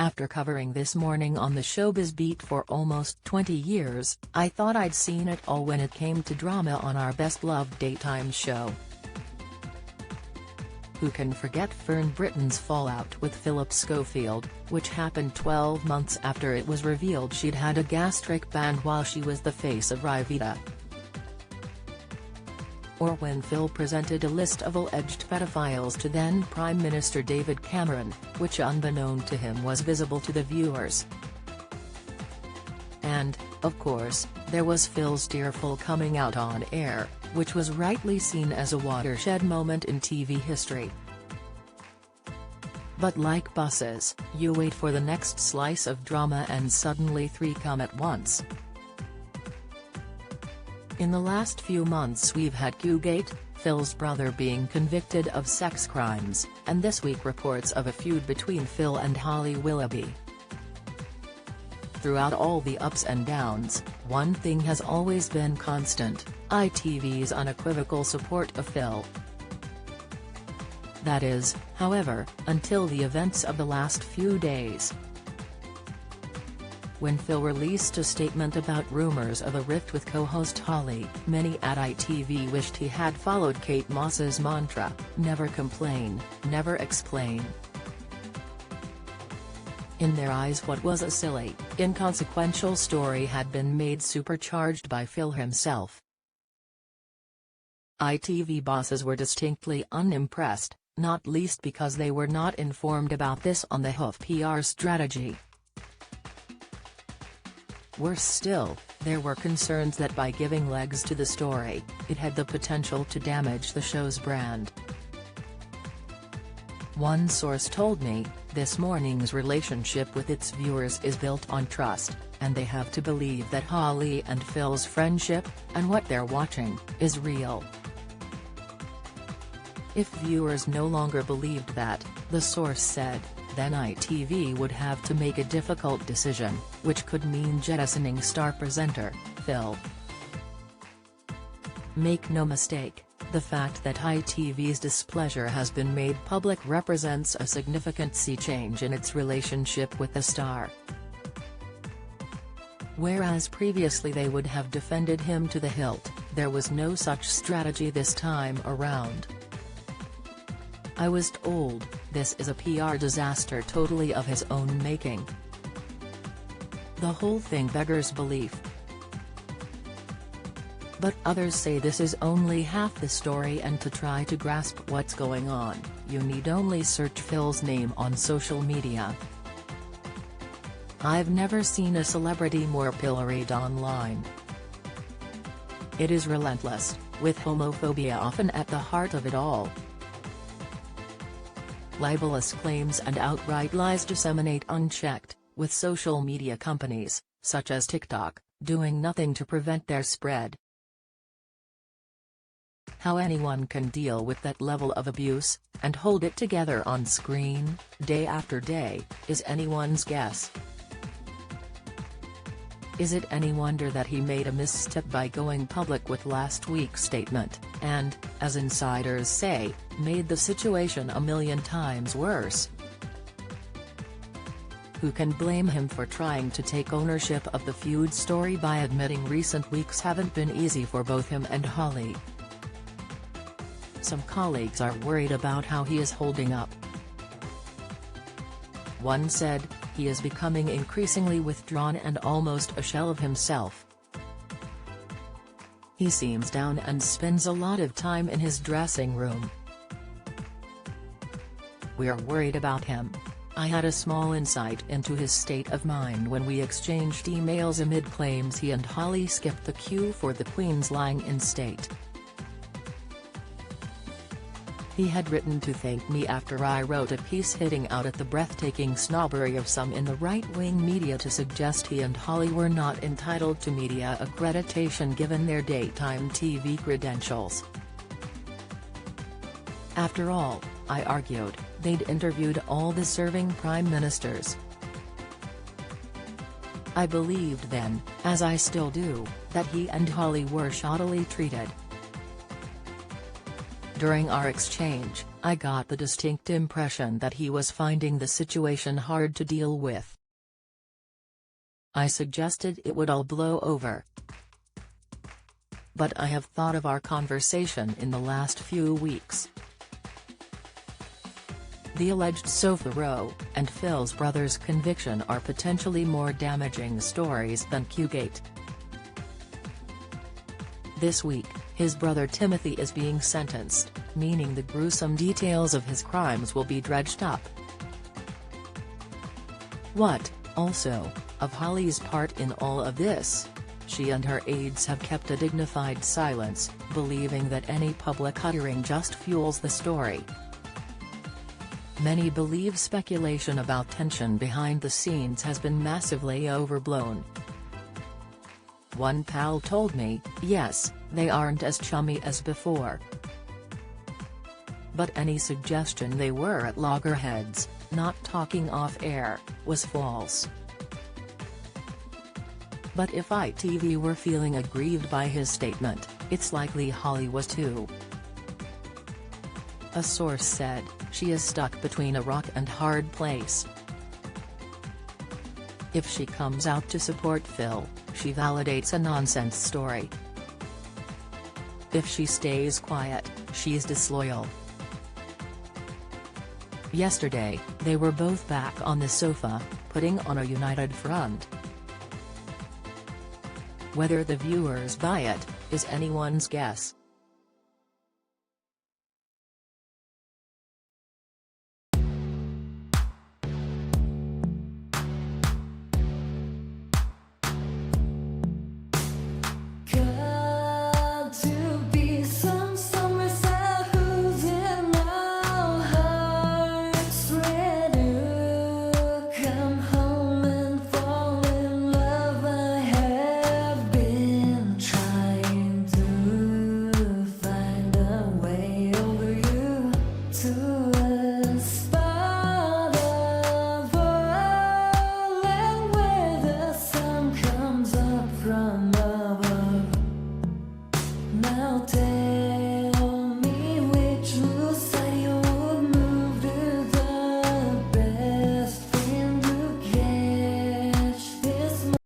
After covering This Morning on the Showbiz Beat for almost 20 years, I thought I'd seen it all when it came to drama on our best-loved daytime show. Who can forget Fern Britton's fallout with Phillip Schofield, which happened 12 months after it was revealed she'd had a gastric band while she was the face of Rivita? Or when Phil presented a list of alleged pedophiles to then Prime Minister David Cameron, which unbeknown to him was visible to the viewers. And, of course, there was Phil's tearful coming out on air, which was rightly seen as a watershed moment in TV history. But like buses, you wait for the next slice of drama and suddenly three come at once. In the last few months we've had Q-Gate, Phil's brother being convicted of sex crimes, and this week reports of a feud between Phil and Holly Willoughby. Throughout all the ups and downs, one thing has always been constant: ITV's unequivocal support of Phil. That is, however, until the events of the last few days. When Phil released a statement about rumors of a rift with co-host Holly, many at ITV wished he had followed Kate Moss's mantra, never complain, never explain. In their eyes, what was a silly, inconsequential story had been made supercharged by Phil himself. ITV bosses were distinctly unimpressed, not least because they were not informed about this on the hoof PR strategy. Worse still, there were concerns that by giving legs to the story, it had the potential to damage the show's brand. One source told me, This Morning's relationship with its viewers is built on trust, and they have to believe that Holly and Phil's friendship, and what they're watching, is real. If viewers no longer believed that, the source said, then ITV would have to make a difficult decision, which could mean jettisoning star presenter, Phil. Make no mistake, the fact that ITV's displeasure has been made public represents a significant sea change in its relationship with the star. Whereas previously they would have defended him to the hilt, there was no such strategy this time around. I was told, this is a PR disaster totally of his own making. The whole thing beggars belief. But others say this is only half the story, and to try to grasp what's going on, you need only search Phil's name on social media. I've never seen a celebrity more pilloried online. It is relentless, with homophobia often at the heart of it all. Libelous claims and outright lies disseminate unchecked, with social media companies, such as TikTok, doing nothing to prevent their spread. How anyone can deal with that level of abuse, and hold it together on screen, day after day, is anyone's guess. Is it any wonder that he made a misstep by going public with last week's statement, and, as insiders say, made the situation a million times worse? Who can blame him for trying to take ownership of the feud story by admitting recent weeks haven't been easy for both him and Holly? Some colleagues are worried about how he is holding up. One said, he is becoming increasingly withdrawn and almost a shell of himself. He seems down and spends a lot of time in his dressing room. We're worried about him. I had a small insight into his state of mind when we exchanged emails amid claims he and Holly skipped the queue for the Queen's lying in state. He had written to thank me after I wrote a piece hitting out at the breathtaking snobbery of some in the right-wing media to suggest he and Holly were not entitled to media accreditation given their daytime TV credentials. After all, I argued, they'd interviewed all the serving prime ministers. I believed then, as I still do, that he and Holly were shoddily treated. During our exchange, I got the distinct impression that he was finding the situation hard to deal with. I suggested it would all blow over. But I have thought of our conversation in the last few weeks. The alleged sofa row, and Phil's brother's conviction are potentially more damaging stories than Qgate. This week, his brother Timothy is being sentenced, meaning the gruesome details of his crimes will be dredged up. What, also, of Holly's part in all of this? She and her aides have kept a dignified silence, believing that any public uttering just fuels the story. Many believe speculation about tension behind the scenes has been massively overblown. One pal told me, yes, they aren't as chummy as before. But any suggestion they were at loggerheads, not talking off-air, was false. But if ITV were feeling aggrieved by his statement, it's likely Holly was too. A source said, she is stuck between a rock and hard place. If she comes out to support Phil, she validates a nonsense story. If she stays quiet, she's disloyal. Yesterday, they were both back on the sofa, putting on a united front. Whether the viewers buy it, is anyone's guess. Now take